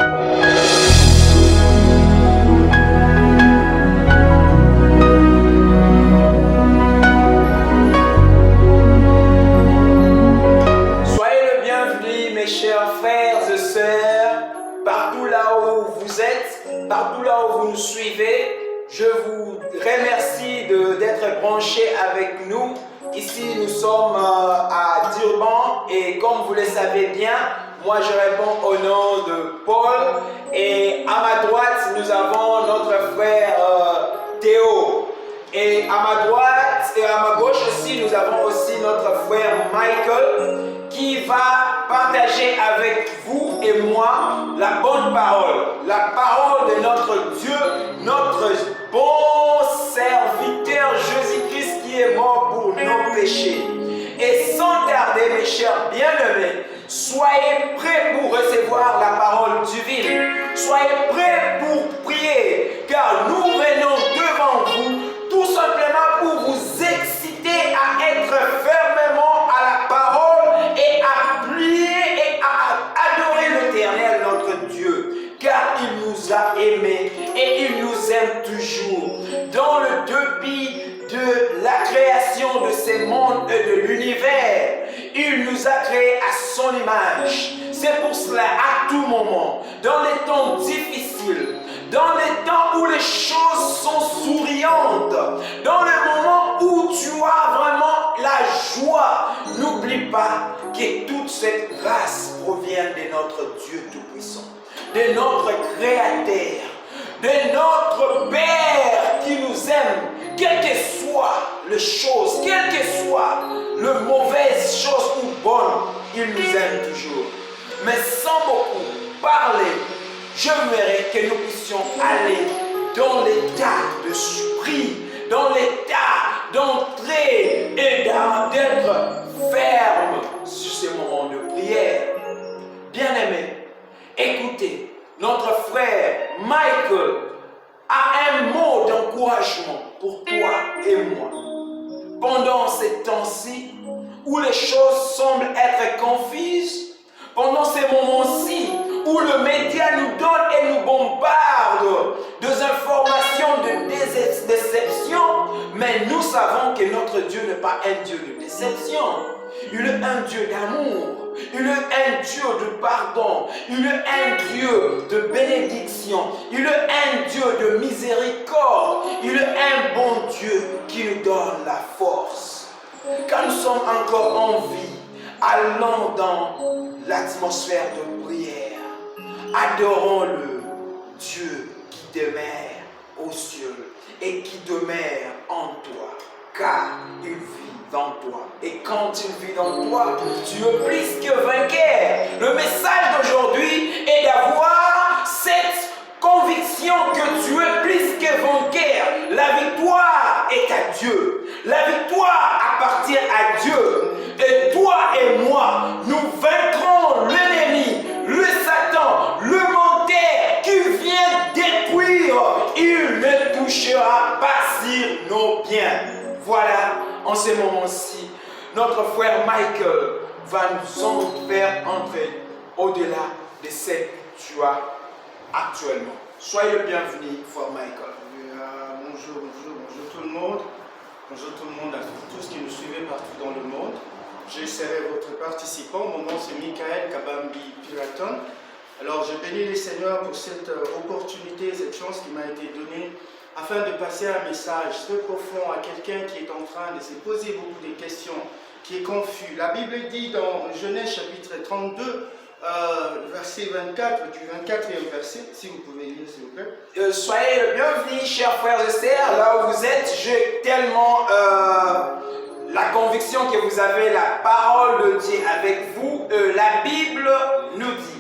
Soyez le bienvenu, mes chers frères et sœurs, partout là où vous êtes, partout là où vous nous suivez. Je vous remercie d'être branchés avec nous. Ici, nous sommes à Durban et comme vous le savez bien, moi je réponds au nom de Paul et à ma droite, nous avons notre frère Théo. Et à ma droite et à ma gauche aussi, nous avons aussi notre frère Michael qui va partager avec vous et moi la bonne parole. La parole de notre Dieu, notre bon serviteur Jésus-Christ qui est mort pour nos péchés. Et sans tarder, mes chers bien-aimés, soyez prêts pour recevoir la parole divine. Soyez prêts pour prier, car nous venons devant vous tout simplement pour vous exciter à être fermement à la parole et à prier et à adorer l'Éternel, notre Dieu, car il nous a aimés et il nous aime toujours. Dans le début de la création de ces mondes et de l'univers, il nous a créés à son image. C'est pour cela, à tout moment, dans les temps difficiles, dans les temps où les choses sont souriantes, dans le moment où tu as vraiment la joie, n'oublie pas que toute cette grâce provient de notre Dieu Tout-Puissant, de notre Créateur, de notre Père qui nous aime, quelles que soient les choses, quelles que soient les mauvaises choses ou bonnes, il nous aime toujours. Mais sans beaucoup parler, j'aimerais que nous puissions aller dans l'état d'esprit, dans l'état d'entrer et d'être ferme sur ces moments de prière. Bien-aimés, écoutez, notre frère Michael a un mot d'encouragement pour toi et moi. Pendant ces temps-ci où les choses semblent être confuses, pendant ces moments-ci où le média nous donne et nous bombarde des informations de déception, mais nous savons que notre Dieu n'est pas un Dieu de déception. Il est un Dieu d'amour, il est un Dieu de pardon, il est un Dieu de bénédiction, il est un Dieu de miséricorde, il est un bon Dieu qui nous donne la force. Quand nous sommes encore en vie, allons dans l'atmosphère de prière. Adorons-le, Dieu qui demeure aux cieux et qui demeure en toi, car il vit dans toi. Et quand il vit dans toi, tu es plus que vainqueur. Le message d'aujourd'hui est d'avoir cette conviction que tu es plus que vainqueur. La victoire est à Dieu. La victoire appartient à Dieu. Et toi et moi, nous vaincrons l'ennemi, le Satan, le menteur qui vient détruire. Il ne touchera pas sur nos biens. Voilà, en ce moment-ci, notre frère Michael va nous faire entrer au-delà de ce que tu as actuellement. Soyez le bienvenu, frère Michael. Bonjour tout le monde. Bonjour tout le monde, à tous qui nous suivent partout dans le monde. Je serai votre participant. Mon nom c'est Michael Kabambi Piraton. Alors je bénis les Seigneurs pour cette opportunité, cette chance qui m'a été donnée afin de passer un message très profond à quelqu'un qui est en train de se poser beaucoup de questions, qui est confus. La Bible dit dans Genèse chapitre 32, verset 24, du 24e verset, si vous pouvez lire s'il vous plaît. Soyez le bienvenu, chers frères et sœurs, là où vous êtes. J'ai tellement la conviction que vous avez la parole de Dieu avec vous. La Bible nous dit,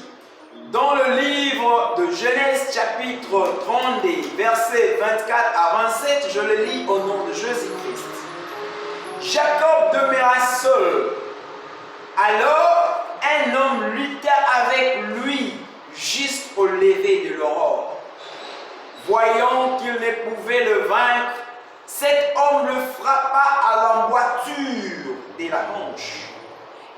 dans le livre de Genèse chapitre 32, versets 24 à 27, je le lis au nom de Jésus-Christ. Jacob demeura seul. Alors, un homme lutta avec lui juste au lever de l'aurore. Voyant qu'il ne pouvait le vaincre, cet homme le frappa à l'emboîture de la hanche.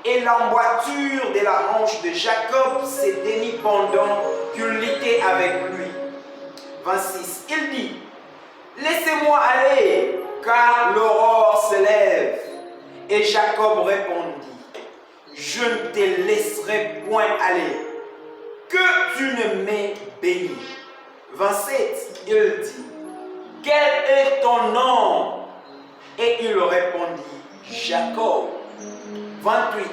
Et l'emboîture de la hanche de Jacob se dénit pendant qu'il luttait avec lui. 26. Il dit, laissez-moi aller, car l'aurore se lève. Et Jacob répondit, je ne te laisserai point aller, que tu ne m'aies béni. 27. Il dit, quel est ton nom? Et il répondit, Jacob. 28.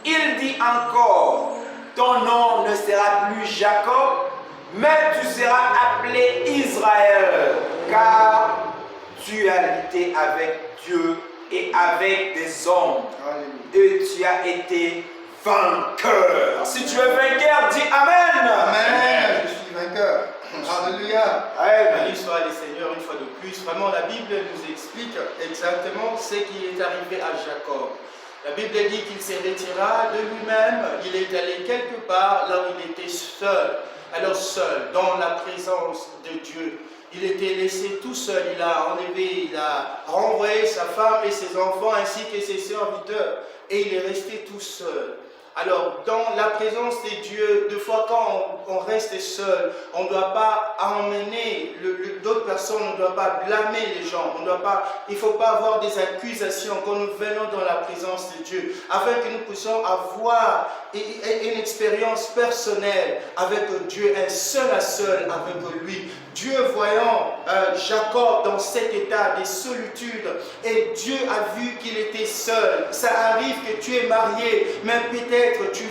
Il dit encore, ton nom ne sera plus Jacob, mais tu seras appelé Israël, car tu as lutté avec Dieu et avec des hommes, et tu as été vainqueur. Si tu es vainqueur, dis Amen. Amen. Je suis vainqueur. Alléluia. Amen. L'histoire des Seigneurs, une fois de plus, vraiment la Bible nous explique exactement ce qui est arrivé à Jacob. La Bible dit qu'il s'est retiré de lui-même, il est allé quelque part là où il était seul. Alors seul, dans la présence de Dieu. Il était laissé tout seul, il a enlevé, il a renvoyé sa femme et ses enfants ainsi que ses serviteurs. Et il est resté tout seul. Alors, dans la présence de Dieu, deux fois quand on reste seul, on ne doit pas emmener d'autres personnes, on ne doit pas blâmer les gens, il ne faut pas avoir des accusations quand nous venons dans la présence de Dieu, afin que nous puissions avoir une expérience personnelle avec Dieu, un seul à seul avec lui. Dieu voyant Jacob dans cet état de solitude, et Dieu a vu qu'il était seul. Ça arrive que tu es marié, mais peut-être tu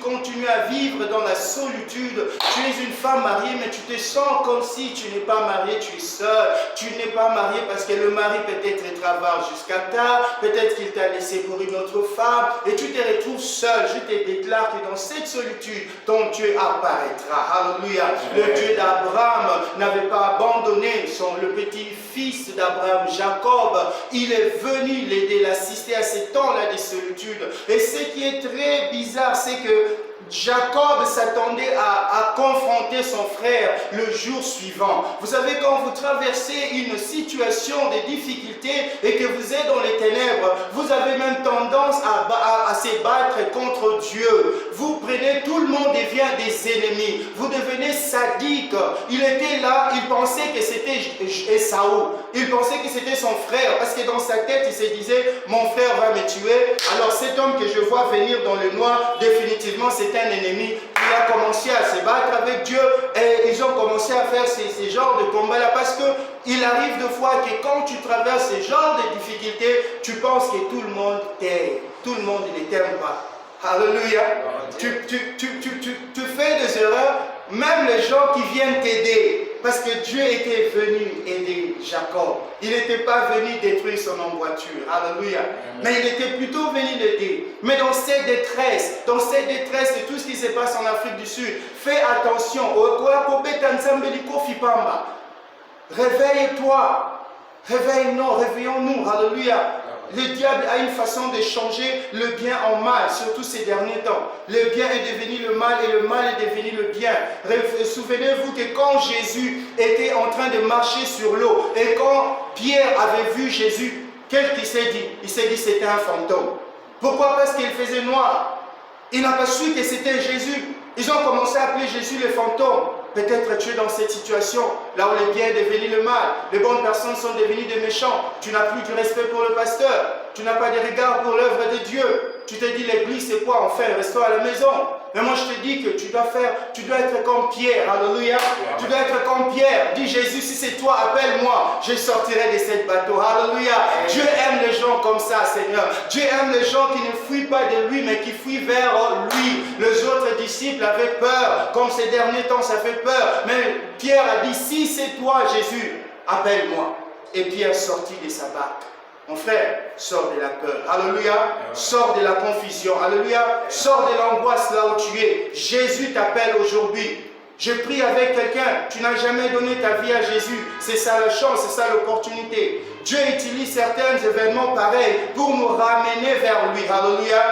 continues à vivre dans la solitude. Tu es une femme mariée, mais tu te sens comme si tu n'es pas marié, tu es seul. Tu n'es pas marié parce que le mari peut-être travaille jusqu'à tard, peut-être qu'il t'a laissé pour une autre femme, et tu te retrouves seul. Je te déclare que dans cette solitude, ton Dieu apparaîtra. Alléluia. Le Dieu d'Abraham n'avait pas abandonné le petit-fils d'Abraham, Jacob. Il est venu l'aider, l'assister à ces temps-là de solitude. Et ce qui est très bizarre, c'est que Jacob s'attendait à confronter son frère le jour suivant. Vous savez, quand vous traversez une situation de difficulté et que vous êtes dans les ténèbres, vous avez même tendance à se battre contre Dieu. Vous prenez, tout le monde devient des ennemis. Vous devenez sadique. Il était là, il pensait que c'était Esaü. Il pensait que c'était son frère, parce que dans sa tête, il se disait, mon frère va me tuer. Alors cet homme que je vois venir dans le noir, définitivement, c'est un ennemi. Il a commencé à se battre avec Dieu et ils ont commencé à faire ces genres de combats-là, parce qu'il arrive de fois que quand tu traverses ces genres de difficultés, tu penses que tout le monde t'aime. Tout le monde ne t'aime pas. Alléluia. Tu fais des erreurs, même les gens qui viennent t'aider, parce que Dieu était venu aider Jacob. Il n'était pas venu détruire son voiture. Alléluia. Mais il était plutôt venu l'aider. Mais dans cette détresse de tout ce qui se passe en Afrique du Sud, fais attention. Réveille-toi. Réveillons-nous. Alléluia. Le diable a une façon de changer le bien en mal, surtout ces derniers temps. Le bien est devenu le mal et le mal est devenu le bien. Souvenez-vous que quand Jésus était en train de marcher sur l'eau et quand Pierre avait vu Jésus, qu'est-ce qu'il s'est dit? Il s'est dit c'était un fantôme. Pourquoi? Parce qu'il faisait noir. Il n'a pas su que c'était Jésus. Ils ont commencé à appeler Jésus le fantôme. Peut-être tu es dans cette situation, là où le bien est devenu le mal. Les bonnes personnes sont devenues des méchants. Tu n'as plus du respect pour le pasteur. Tu n'as pas de regard pour l'œuvre de Dieu. Tu te dis l'église c'est quoi? Enfin, restons à la maison. Mais moi je te dis que tu dois être comme Pierre. Alléluia. Tu dois être comme Pierre. Dis Jésus, si c'est toi, appelle-moi. Je sortirai de cette bateau. Alléluia. Dieu aime les gens comme ça, Seigneur. Dieu aime les gens qui ne fuient pas de lui, mais qui fuient vers lui. Les autres disciples avaient peur. Comme ces derniers temps, ça fait peur. Mais Pierre a dit, si c'est toi, Jésus, appelle-moi. Et Pierre sortit de sa barque. Mon frère, sors de la peur. Alléluia. Sors de la confusion. Alléluia. Sors de l'angoisse là où tu es. Jésus t'appelle aujourd'hui. Je prie avec quelqu'un. Tu n'as jamais donné ta vie à Jésus. C'est ça la chance, c'est ça l'opportunité. Dieu utilise certains événements pareils pour nous ramener vers lui. Alléluia.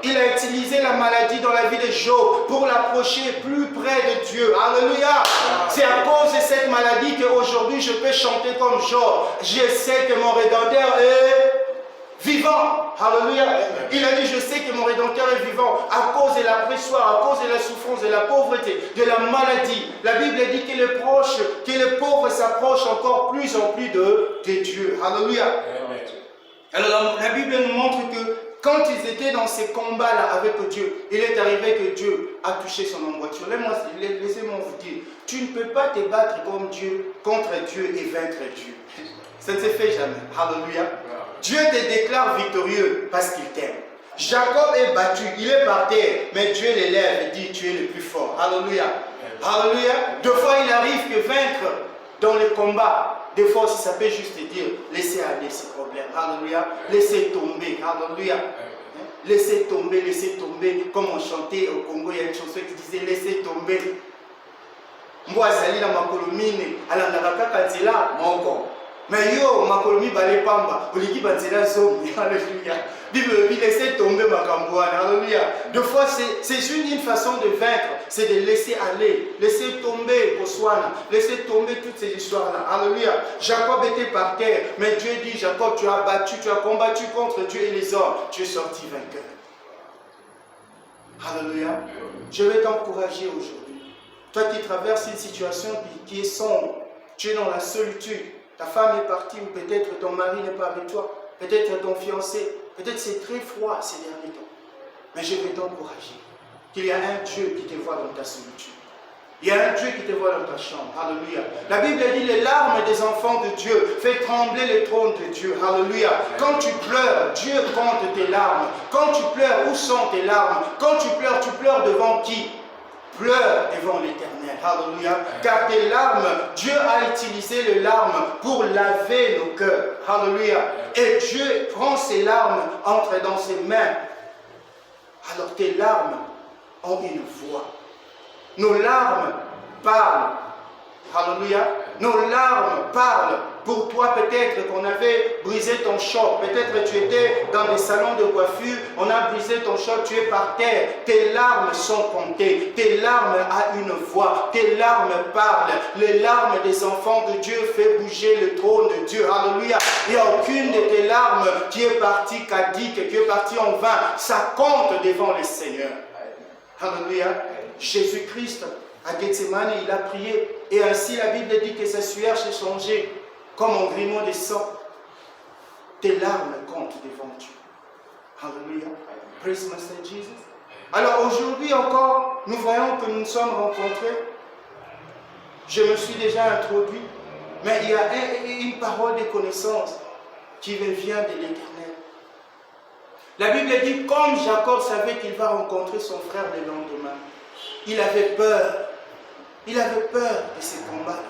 Il a utilisé la maladie dans la vie de Job pour l'approcher plus près de Dieu. Alléluia. C'est à cause de cette maladie qu'aujourd'hui je peux chanter comme Job. Je sais que mon Rédempteur est vivant. Alléluia. Il a dit, je sais que mon Rédempteur est vivant à cause de la pressoir, à cause de la souffrance, de la pauvreté, de la maladie. La Bible dit que les pauvres s'approchent encore plus en plus de Dieu. Alléluia. Alors la Bible nous montre que quand ils étaient dans ces combats-là avec Dieu, il est arrivé que Dieu a touché son emboîture. Laissez-moi vous dire, tu ne peux pas te battre comme Dieu, contre Dieu et vaincre Dieu. Ça ne se fait jamais. Alléluia. Dieu te déclare victorieux parce qu'il t'aime. Jacob est battu, il est par terre, mais Dieu l'élève et dit, tu es le plus fort. Alléluia. Alléluia. Deux fois, il arrive que vaincre dans le combat. Des fois aussi, ça peut juste dire, laissez aller ces problèmes. Alléluia. Laissez tomber. Alléluia. Laissez tomber, laissez tomber. Comme on chantait au Congo, il y a une chanson qui disait, laissez tomber. Moi, Zali na makolomine, alandaka kanzela moko. Mais yo, makolomi bale pamba, oliki banzela zomi. Alléluia. Bible dit, laissez tomber ma cambouane. Alléluia. Deux fois, c'est une façon de vaincre, c'est de laisser aller, laisser tomber Oswana, laisser tomber toutes ces histoires-là. Alléluia. Jacob était par terre, mais Dieu dit, Jacob, tu as combattu contre Dieu et les hommes, tu es sorti vainqueur. Alléluia. Je vais t'encourager aujourd'hui. Toi qui traverses une situation qui est sombre, tu es dans la solitude, ta femme est partie ou peut-être ton mari n'est pas avec toi, peut-être ton fiancé, peut-être c'est très froid ces derniers temps. Mais je vais t'encourager qu'il y a un Dieu qui te voit dans ta solitude. Il y a un Dieu qui te voit dans ta chambre. Alléluia. La Bible dit, les larmes des enfants de Dieu fait trembler le trône de Dieu. Alléluia. Quand tu pleures, Dieu compte tes larmes. Quand tu pleures, où sont tes larmes? Quand tu pleures devant qui? Pleure devant l'Éternel. Alléluia. Car tes larmes, Dieu a utilisé les larmes pour laver nos cœurs. Alléluia. Et Dieu prend ces larmes, entre dans ses mains. Alors tes larmes ont une voix. Nos larmes parlent. Alléluia. Nos larmes parlent. Pour toi, peut-être qu'on avait brisé ton choc. Peut-être tu étais dans des salons de coiffure. On a brisé ton choc. Tu es par terre. Tes larmes sont comptées. Tes larmes ont une voix. Tes larmes parlent. Les larmes des enfants de Dieu font bouger le trône de Dieu. Alléluia. Il n'y a aucune de tes larmes qui est partie cadique, qui est partie en vain. Ça compte devant le Seigneur. Alléluia. Jésus-Christ, à Gethsemane, il a prié. Et ainsi, la Bible dit que sa sueur s'est changée comme un gréement de sang. Tes larmes comptent devant Dieu. Alléluia. Praise Master Jesus. Alors aujourd'hui encore, nous voyons que nous nous sommes rencontrés. Je me suis déjà introduit. Mais il y a une parole de connaissance qui me vient de l'Éternel. La Bible dit, comme Jacob savait qu'il va rencontrer son frère le lendemain, il avait peur. Il avait peur de ces combats.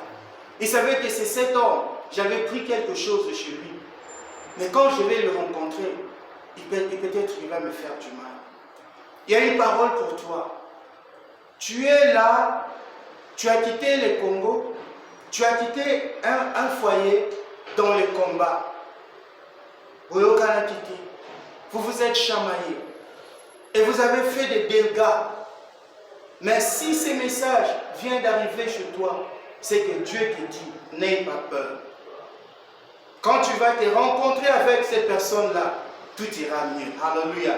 Il savait que c'est cet homme. J'avais pris quelque chose de chez lui. Mais quand je vais le rencontrer, peut-être qu'il va me faire du mal. Il y a une parole pour toi. Tu es là, tu as quitté le Congo, tu as quitté un foyer dans le combat. Vous vous êtes chamaillé. Et vous avez fait des dégâts. Mais si ce message vient d'arriver chez toi, c'est que Dieu te dit, n'aie pas peur. Quand tu vas te rencontrer avec cette personne-là, tout ira mieux. Alléluia.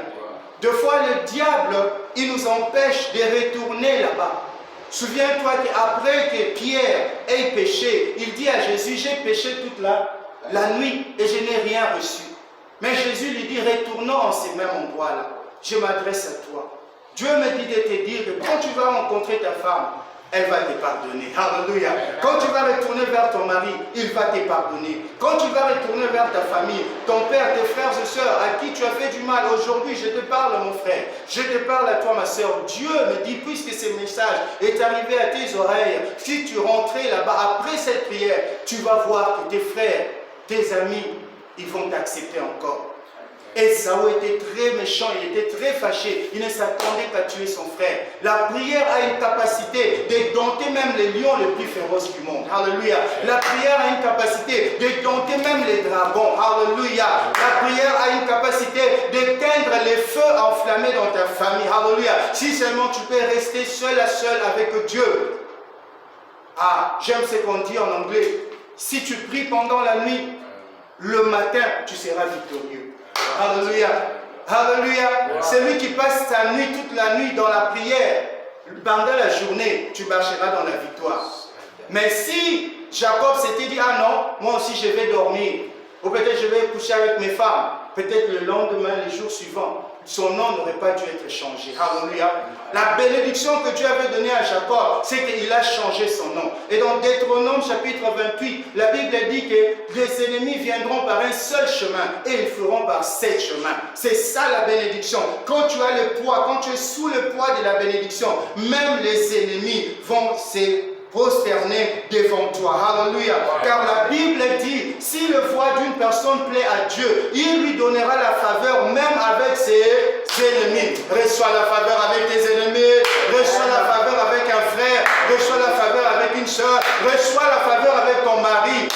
Deux fois, le diable, il nous empêche de retourner là-bas. Souviens-toi qu'après que Pierre ait péché, il dit à Jésus, j'ai péché toute la nuit et je n'ai rien reçu. Mais Jésus lui dit, retournons en ces mêmes endroits-là. Je m'adresse à toi. Dieu me dit de te dire que quand tu vas rencontrer ta femme, elle va te pardonner. Alléluia. Quand tu vas retourner vers ton mari, il va te pardonner. Quand tu vas retourner vers ta famille, ton père, tes frères et sœurs, à qui tu as fait du mal, aujourd'hui, je te parle, mon frère. Je te parle à toi, ma sœur. Dieu me dit, puisque ce message est arrivé à tes oreilles, si tu rentrais là-bas, après cette prière, tu vas voir que tes frères, tes amis, ils vont t'accepter encore. Esaü était très méchant, il était très fâché, il ne s'attendait qu'à tuer son frère. La prière a une capacité de dompter même les lions les plus féroces du monde. Alléluia. La prière a une capacité de dompter même les dragons. Alléluia. La prière a une capacité d'éteindre les feux enflammés dans ta famille. Alléluia. Si seulement tu peux rester seul à seul avec Dieu. Ah, j'aime ce qu'on dit en anglais. Si tu pries pendant la nuit, le matin, tu seras victorieux. Alléluia. Alléluia. Celui qui passe sa nuit, toute la nuit dans la prière, pendant la journée, tu marcheras dans la victoire. Mais si Jacob s'était dit, ah non, moi aussi je vais dormir, ou peut-être je vais coucher avec mes femmes, peut-être le lendemain, les jours suivants, son nom n'aurait pas dû être changé. Alléluia. La bénédiction que Dieu avait donnée à Jacob, c'est qu'il a changé son nom. Et dans Deutéronome chapitre 28, la Bible dit que les ennemis viendront par un seul chemin et ils feront par 7 chemins. C'est ça la bénédiction. Quand tu as le poids, quand tu es sous le poids de la bénédiction, même les ennemis vont se prosterner devant toi. Alléluia. Car la Bible dit, si le voie d'une personne plaît à Dieu, il lui donnera la faveur même avec ses ennemis. Reçois la faveur avec tes ennemis, reçois la faveur avec un frère, reçois la faveur avec une soeur, reçois la faveur avec ton mari.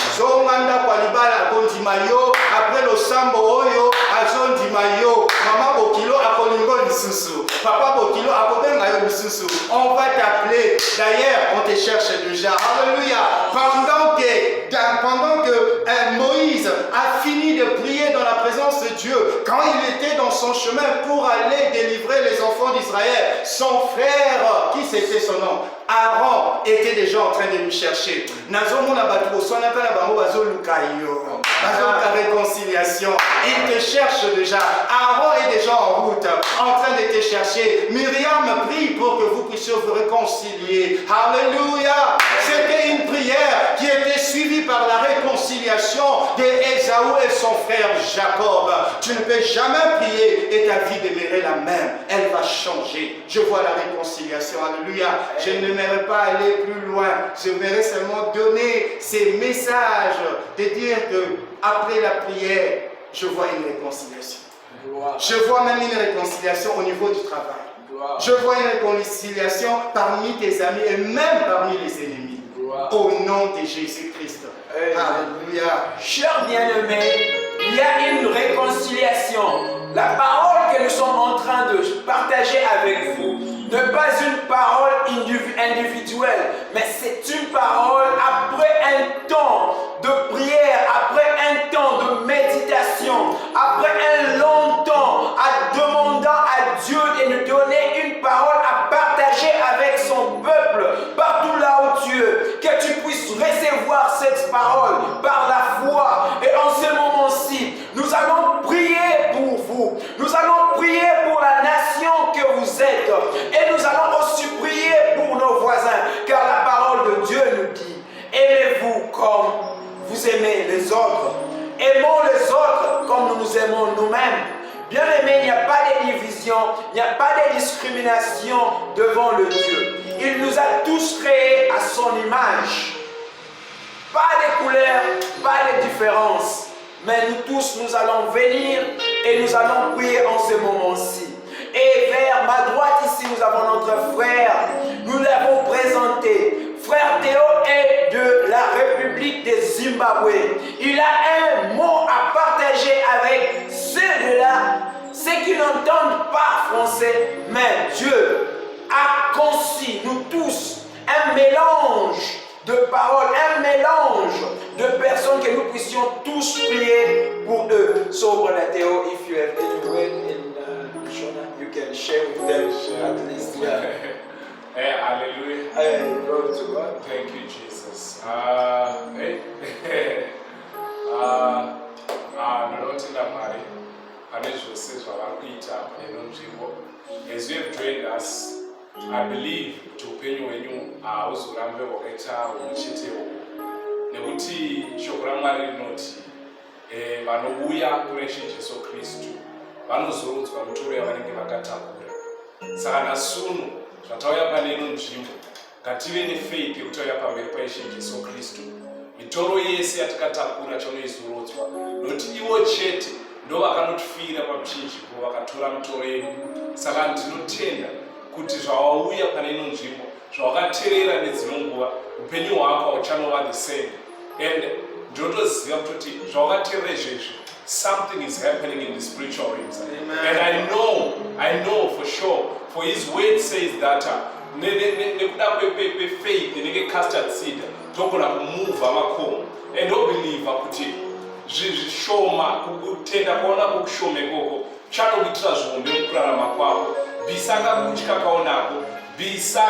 Après le sambo oyo, azondi mayo, maman bokilo akolingo lisusu, papa bokilo akobenga yo lisusu. On va t'appeler. D'ailleurs, on te cherche déjà. Alléluia. Pendant que Moïse a fini de prier dans la présence de Dieu, quand il était dans son chemin pour aller délivrer les enfants d'Israël, son frère, qui c'était son nom? Aaron était déjà en train de lui chercher. Réconciliation. Il te cherche déjà. Aaron est déjà en route, en train de te chercher. Myriam prie pour que vous puissiez vous réconcilier. Alléluia. C'était une prière qui était suivie par la réconciliation d'Ésaü et son frère Jacob. Tu ne peux jamais prier et ta vie demeurer la même. Elle va changer. Je vois la réconciliation. Alléluia. Je n'aimerais pas aller plus loin. J'aimerais seulement donner ces messages de dire que après la prière, je vois une réconciliation. Je vois même une réconciliation au niveau du travail. Je vois une réconciliation parmi tes amis et même parmi les ennemis. Au nom de Jésus-Christ. Alléluia. Chers bien-aimés, il y a une réconciliation. La parole que nous sommes en train de partager avec vous n'est pas une parole individuelle, mais c'est une parole après un temps de prière, après un temps de méditation, après un long temps à demandant à Dieu de nous donner une parole à partager avec son peuple partout là où tu es, que tu puisses recevoir cette parole par la foi. Et en ce moment-ci, nous allons prier pour vous. Nous allons prier pour la nation que vous êtes. Et nous allons aussi prier pour nos voisins. Car la parole de Dieu nous dit, aimez-vous comme vous aimez les autres. Aimons les autres comme nous nous aimons nous-mêmes. Bien aimé, il n'y a pas de division, il n'y a pas de discrimination devant le Dieu. Il nous a tous créés à son image. Pas de couleurs, pas de différence. Mais nous tous, nous allons venir et nous allons prier en ce moment-ci. Et vers ma droite ici, nous avons notre frère. Nous l'avons présenté. Frère Théo est de la République de Zimbabwe. Il a un mot à partager avec ceux-là, ceux qui n'entendent pas français. Mais Dieu a conçu, nous tous, un mélange de paroles, un mélange de personnes que nous puissions tous prier pour eux. So, Brother Theo, if you have any word in Shona, you can share with them at least. Yeah. Hey, hallelujah. Hey, glory to God. Thank you, Jesus. Nonotenda Mari, as you have joined us, I believe to upenyu wenyu uzurambe wakaita uchetewo nekuti shoko raMwari rinoti vanouya kuna Ishe Jesu Kristu vanozorodzwa mitoro yavanenge vakatakura. Saka nasunu zvatauya pane ino nzvimbo ngative nefaith yekutauya pamberi paIshe Jesu Kristu. Mitoro yese yatakatakura chanoizorodzwa nokuti ivo chete ndo vakanotifira pamuchinjiko vakatora mitoro yedu. Saka ndinotenda kuti zvawauya pane ino nzvimbo zvawakateerera nedzimwe nguva upenyu hwako hauchanova the same. And ndinotoziva kuti zvawakateerera izvezvi, something is happening in the spiritual realms. And I know for sure, for his word says that nekuda kwefaith inenge custard seed togona kumuva makomo and obelieve kuti zvishoma kutenda kwaona kukushomekoko chanokuitira zvihombe mukurarama kwako. Bvisa kakutya kaunako, bvisa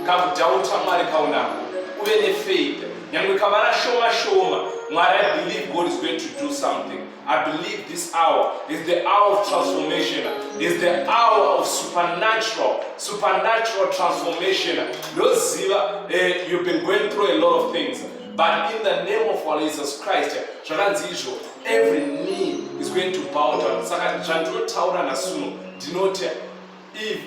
kakudhauta Mwari kaunako, uve nefaith. Nyangwe kavana shoma, Mwari, I believe God is going to do something. I believe this hour is the hour of transformation, is the hour of supernatural transformation. Ndoziva, you've been going through a lot of things, but in the name of our Jesus Christ, every knee is going to bow down. Saka zvandinotaura nasuno ndinoti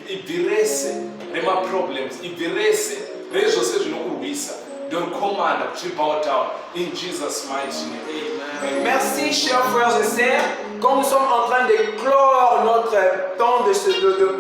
ibvirese remaproblems, ibvirese rezvose zvinokurwisa, ndorikomanda kuti bow down in Jesus' mighty name. Amen. Merci, chers frères et sœurs. Comme nous sommes en train de clore notre temps de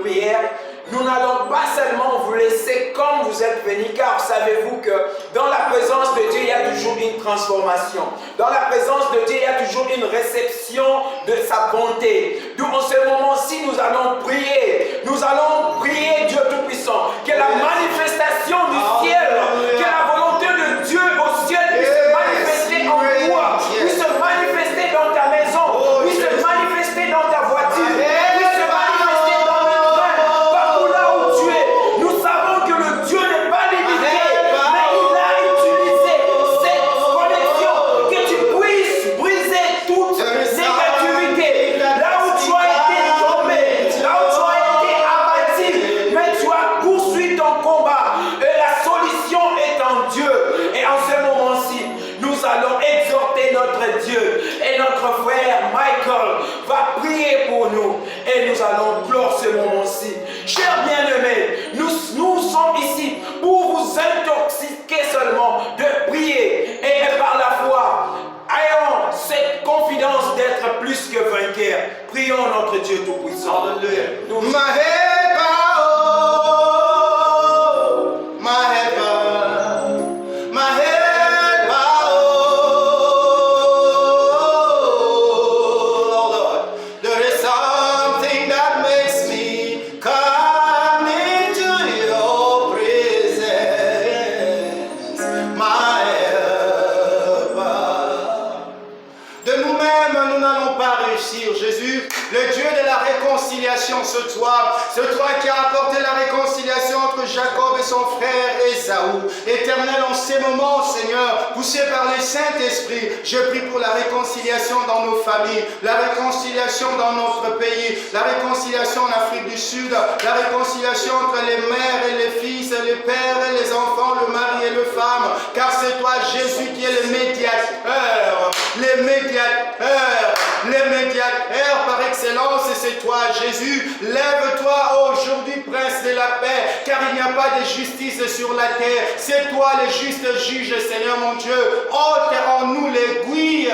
prière, nous n'allons pas seulement vous laisser comme vous êtes venus, car savez-vous que dans la présence de Dieu, il y a toujours une transformation. Dans la présence de Dieu, il y a toujours une réception de sa bonté. D'où en ce moment-ci, nous allons prier. Nous allons prier Dieu Tout-Puissant. Que la manifestation du ciel, que la volonté de Dieu au ciel puisse se manifester en toi, puisse se manifester dans ta maison, puisse se manifester dans ta voiture, puisse se manifester dans le train, partout là où tu es. Nous savons que le Dieu n'est pas limité, mais il a utilisé cette connexion, que tu puisses briser toute négativité. Là où tu as été tombé, là où tu as été abattu, mais tu as poursuivi ton combat. Et la solution est en Dieu. Et en ce moment-ci, nous allons exhorter notre Dieu. Et notre frère Michael va prier pour nous. Et nous allons clore ce moment-ci. Chers bien-aimés, nous sommes ici pour vous intoxiquer seulement de prier. Et par la foi, ayons cette confidence d'être plus que vainqueurs. Prions notre Dieu Tout-Puissant. Alléluia. Ce toi qui as apporté la réconciliation entre Jacob et son frère Ésaü. Éternel, en ces moments, Seigneur, poussé par le Saint-Esprit, je prie pour la réconciliation dans nos familles, la réconciliation dans notre pays, la réconciliation en Afrique du Sud, la réconciliation entre les mères et les fils, les pères et les enfants, le mari et le femme, car c'est toi, Jésus, qui est le médiateur, par excellence, et c'est toi, Jésus. Lève-toi aujourd'hui, Prince de la paix, car il n'y a pas de justice sur la terre. C'est toi le juste juge, Seigneur mon Dieu. Ôte en nous l'aiguille,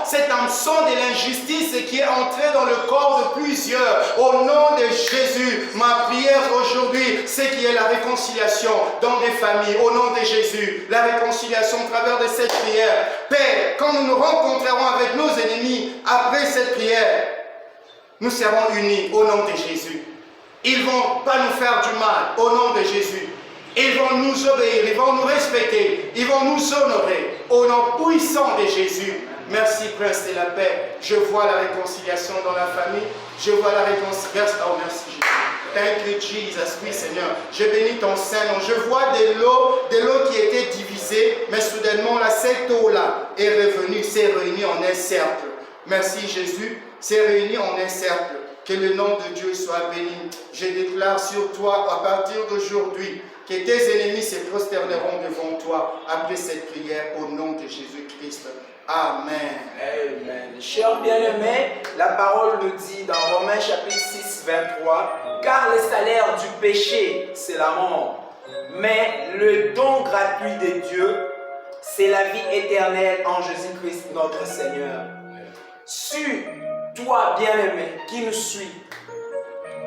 cet hameçon de l'injustice qui est entré dans le corps de plusieurs. Au nom de Jésus, ma prière aujourd'hui, c'est qu'il y ait la réconciliation dans des familles. Au nom de Jésus, la réconciliation au travers de cette prière. Père, quand nous nous rencontrerons avec nos ennemis après cette prière, nous serons unis au nom de Jésus. Ils ne vont pas nous faire du mal au nom de Jésus. Ils vont nous obéir, ils vont nous respecter, ils vont nous honorer au nom puissant de Jésus. Merci, Prince de la paix. Je vois la réconciliation dans la famille. Je vois la réconciliation. Oh, merci, Jésus. Thank you, Jesus. Oui, Seigneur. Je bénis ton Saint-Nom. Je vois de l'eau qui était divisée, mais soudainement, cette eau-là est revenue, s'est réunie en un cercle. Merci, Jésus. S'est réunie en un cercle. Que le nom de Dieu soit béni. Je déclare sur toi, à partir d'aujourd'hui, que tes ennemis se prosterneront devant toi après cette prière au nom de Jésus-Christ. Amen. Amen. Chers bien-aimés, la parole nous dit dans Romains chapitre 6, 23, car le salaire du péché, c'est la mort. Mais le don gratuit de Dieu, c'est la vie éternelle en Jésus-Christ notre Seigneur. Sur toi, bien-aimé, qui nous suis,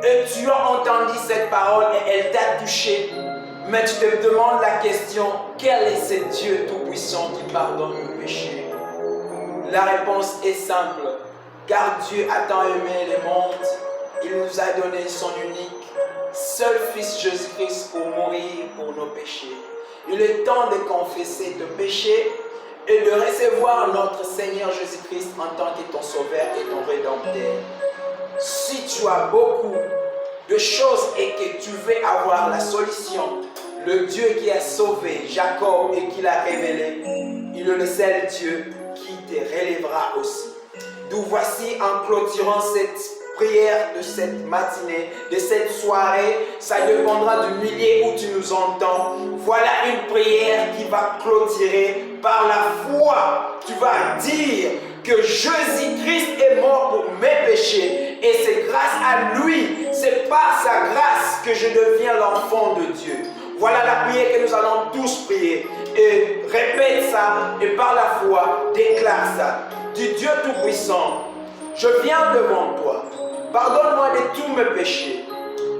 et tu as entendu cette parole et elle t'a touché, mais tu te demandes la question, quel est ce Dieu tout-puissant qui pardonne nos péchés? La réponse est simple, car Dieu a tant aimé le monde, il nous a donné son unique, seul Fils Jésus-Christ pour mourir pour nos péchés. Il est temps de confesser tes péchés et de recevoir notre Seigneur Jésus-Christ en tant que ton Sauveur et ton Rédempteur. Si tu as beaucoup de choses et que tu veux avoir la solution, le Dieu qui a sauvé Jacob et qui l'a révélé, il est le seul Dieu qui te relèvera aussi. D'où voici, en clôturant cette prière de cette matinée, de cette soirée, ça dépendra du milieu où tu nous entends. Voilà une prière qui va clôturer par la foi. Tu vas dire que Jésus-Christ est mort pour mes péchés et c'est grâce à lui, c'est par sa grâce que je deviens l'enfant de Dieu. Voilà la prière que nous allons tous prier. Et répète ça et par la foi, déclare ça. Du Dieu Tout-Puissant, je viens devant toi. Pardonne-moi de tous mes péchés.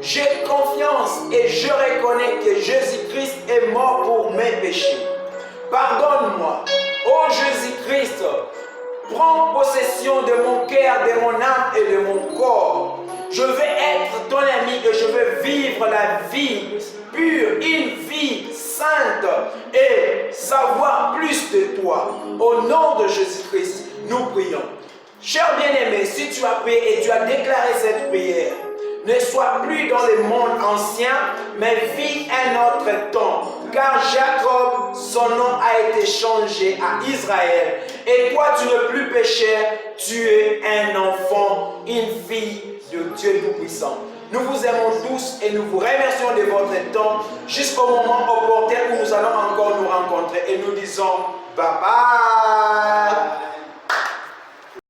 J'ai confiance et je reconnais que Jésus-Christ est mort pour mes péchés. Pardonne-moi. Oh Jésus-Christ, prends possession de mon cœur, de mon âme et de mon corps. Je veux être ton ami et je veux vivre la vie pure, une vie sainte et savoir plus de toi. Au nom de Jésus-Christ, nous prions. Cher bien-aimé, si tu as prié et tu as déclaré cette prière, ne sois plus dans le monde ancien, mais vis un autre temps. Car Jacob, son nom a été changé à Israël. Et toi, tu n'es plus pécheur, tu es un enfant, une fille de Dieu Tout-Puissant. Nous vous aimons tous et nous vous remercions de votre temps jusqu'au moment opportun où nous allons encore nous rencontrer. Et nous disons bye bye.